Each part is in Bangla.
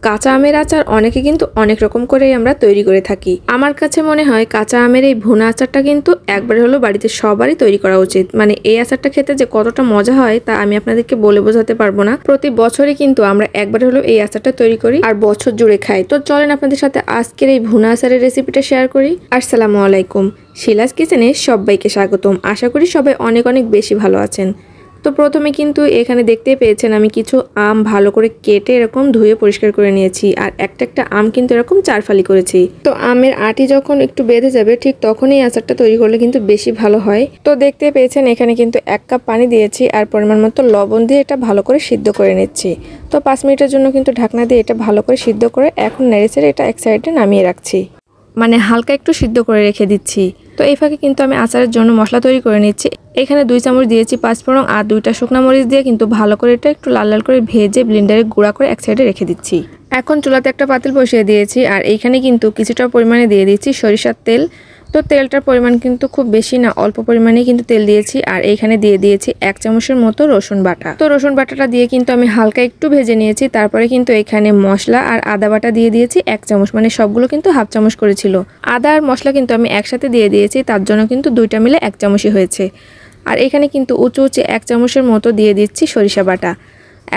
কাঁচা আমের আচার অনেকে কিন্তু অনেক রকম করেই আমরা তৈরি করে থাকি। আমার কাছে মনে হয় কাঁচা আমের এই ভুনা আচারটা কিন্তু একবার হলো বাড়িতে সবারই তৈরি করা উচিত। মানে এই আচারটা খেতে যে কতটা মজা হয় তা আমি আপনাদেরকে বলে বোঝাতে পারবো না। প্রতি বছরই কিন্তু আমরা একবার হলো এই আচারটা তৈরি করি আর বছর জুড়ে খাই। তো চলেন আপনাদের সাথে আজকের এই ভুনা আচারের রেসিপিটা শেয়ার করি। আসসালামু আলাইকুম, শিলাস কিচেনে সবাইকে স্বাগতম। আশা করি সবাই অনেক অনেক বেশি ভালো আছেন। তো প্রথমে কিন্তু এখানে দেখতে পেয়েছেন আমি কিছু আম ভালো করে কেটে এরকম ধুয়ে পরিষ্কার করে নিয়েছি। আর একটা একটা আম কিন্তু এরকম 4 ফালি করেছি। তো আমের আটি যখন একটু বেঁধে যাবে ঠিক তখনই আচারটা তৈরি করলে কিন্তু বেশি ভালো হয়। তো দেখতে পেয়েছেন এখানে কিন্তু 1 কাপ পানি দিয়েছি আর পরিমাণ মতো লবণ দিয়ে এটা ভালো করে সিদ্ধ করে নিচ্ছি। তো 5 মিনিটের জন্য কিন্তু ঢাকনা দিয়ে এটা ভালো করে সিদ্ধ করে এখন নেড়েচেড়ে এটা এক সাইডে নামিয়ে রাখছি। মানে হালকা একটু সিদ্ধ করে রেখে দিচ্ছি। তো এই ফাঁকে কিন্তু আমি আচারের জন্য মশলা তৈরি করে নিচ্ছি। এখানে 2 চামচ দিয়েছি পাঁচফোড়ন আর 2টা শুকনো মরিচ দিয়ে কিন্তু ভালো করে এটা একটু লাল লাল করে ভেজে ব্লেন্ডারে গুঁড়া করে এক সাইডে রেখে দিচ্ছি। এখন চুলাতে একটা পাতিল বসিয়ে দিয়েছি আর এইখানে কিন্তু কিছুটা পরিমাণে দিয়ে দিচ্ছি সরিষার তেল। তো তেলটার পরিমাণ কিন্তু খুব বেশি না, অল্প পরিমাণেই কিন্তু তেল দিয়েছি। আর এইখানে দিয়ে দিয়েছি 1 চামচের মতো রসুন বাটা। তো রসুন বাটাটা দিয়ে কিন্তু আমি হালকা একটু ভেজে নিয়েছি। তারপরে কিন্তু এখানে মশলা আর আদা বাটা দিয়ে দিয়েছি 1 চামচ, মানে সবগুলো কিন্তু হাফ চামচ করেছিল। আদা আর মশলা কিন্তু আমি একসাথে দিয়ে দিয়েছি, তার জন্য কিন্তু 2টা মিলে 1 চামচই হয়েছে। আর এখানে কিন্তু উঁচু 1 চামচের মতো দিয়ে দিচ্ছি সরিষা বাটা।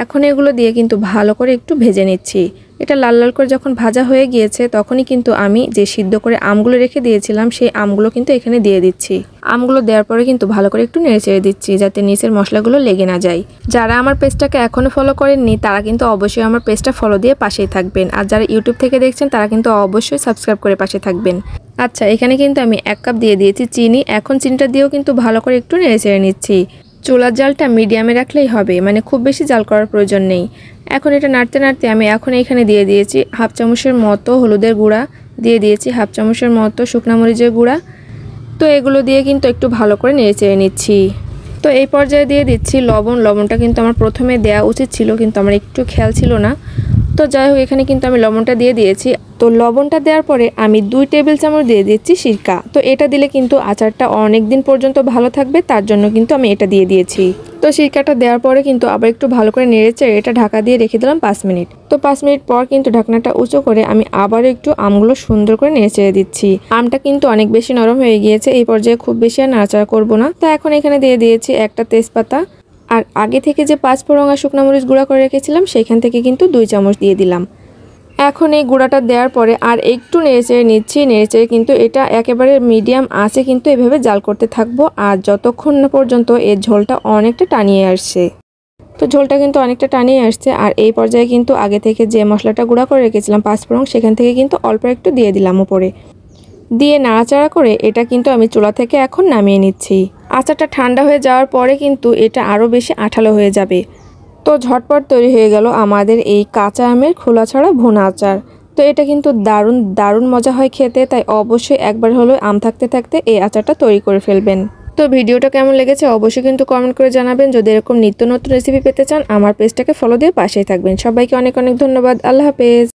এখন এগুলো দিয়ে কিন্তু ভালো করে একটু ভেজে নিচ্ছি। এটা লাল লাল করে যখন ভাজা হয়ে গিয়েছে তখনই কিন্তু আমি যে সিদ্ধ করে আমগুলো রেখে দিয়েছিলাম সেই আমগুলো কিন্তু এখানে দিয়ে দিচ্ছি। আমগুলো দেওয়ার পরে কিন্তু ভালো করে একটু নেড়েচেড়ে দিচ্ছি যাতে নিচের মশলাগুলো লেগে না যায়। যারা আমার পেজটাকে এখনো ফলো করেননি তারা কিন্তু অবশ্যই আমার পেজটা ফলো দিয়ে পাশেই থাকবেন। আর যারা ইউটিউব থেকে দেখছেন তারা কিন্তু অবশ্যই সাবস্ক্রাইব করে পাশে থাকবেন। আচ্ছা, এখানে কিন্তু আমি 1 কাপ দিয়ে দিয়েছি চিনি। এখন চিনিটা দিয়েও কিন্তু ভালো করে একটু নেড়েচেড়ে নিচ্ছি। চুলার জালটা মিডিয়ামে রাখলেই হবে, মানে খুব বেশি জাল করার প্রয়োজন নেই। এখন এটা নাড়তে নাড়তে আমি এখন এখানে দিয়ে দিয়েছি হাফ চামচের মতো হলুদের গুঁড়া, দিয়ে দিয়েছি হাফ চামচের মতো শুকনা মরিচের গুঁড়া। তো এগুলো দিয়ে কিন্তু একটু ভালো করে নেড়েচেড়ে নিচ্ছি। তো এই পর্যায়ে দিয়ে দিচ্ছি লবণ। লবণটা কিন্তু আমার প্রথমে দেওয়া উচিত ছিল কিন্তু আমার একটু খেয়াল ছিল না। তো যাই হোক এখানে কিন্তু আমি লবণটা দিয়ে দিয়েছি। তো লবণটা দেওয়ার পরে আমি 2 টেবিল চামচ দিয়ে দিচ্ছি সিরকা। তো এটা দিলে কিন্তু আচারটা অনেক দিন পর্যন্ত ভালো থাকবে, তার জন্য কিন্তু আমি এটা দিয়ে দিয়েছি। তো সিরকাটা দেওয়ার পরে কিন্তু আবার একটু ভালো করে নেড়েচেড়ে এটা ঢাকা দিয়ে রেখে দিলাম 5 মিনিট। তো 5 মিনিট পর কিন্তু ঢাকনাটা উঁচু করে আমি আবারও একটু আমগুলো সুন্দর করে নেড়েচেড়ে দিচ্ছি। আমটা কিন্তু অনেক বেশি নরম হয়ে গিয়েছে, এই পর্যায়ে খুব বেশি আর নাড়াচাড়া করবো না। তো এখন এখানে দিয়ে দিয়েছি একটা তেজপাতা আর আগে থেকে যে পাঁচফোড়ন আর শুকনো মরিচ গুঁড়া করে রেখেছিলাম সেখান থেকে কিন্তু 2 চামচ দিয়ে দিলাম। এখন এই গুঁড়াটা দেওয়ার পরে আর একটু নেড়েচেড়ে নিচ্ছি। নেড়েচেড়ে কিন্তু এটা একেবারে মিডিয়াম আঁচে কিন্তু এভাবে জাল করতে থাকবো আর যতক্ষণ না পর্যন্ত এর ঝোলটা অনেকটা টানিয়ে আসছে। তো ঝোলটা কিন্তু অনেকটা টানিয়ে আসছে আর এই পর্যায়ে কিন্তু আগে থেকে যে মশলাটা গুঁড়া করে রেখেছিলাম পাঁচফোড়ন সেখান থেকে কিন্তু অল্প একটু দিয়ে দিলাম উপরে। দিয়ে নাড়াচাড়া করে এটা কিন্তু আমি চুলা থেকে এখন নামিয়ে নিচ্ছি। আচারটা ঠান্ডা হয়ে যাওয়ার পরে কিন্তু এটা আরও বেশি আঠালো হয়ে যাবে। তো ঝটপট তৈরি হয়ে গেল আমাদের এই কাঁচা আমের খোলা ছাড়া ভুনা আচার। তো এটা কিন্তু দারুণ দারুণ মজা হয় খেতে, তাই অবশ্যই একবার হলেও আম থাকতে থাকতে এই আচারটা তৈরি করে ফেলবেন। তো ভিডিওটা কেমন লেগেছে অবশ্যই কিন্তু কমেন্ট করে জানাবেন। যদি এরকম নিত্য নতুন রেসিপি পেতে চান আমার পেজটাকে ফলো দিয়ে পাশেই থাকবেন। সবাইকে অনেক অনেক ধন্যবাদ। আল্লাহ হাফেজ।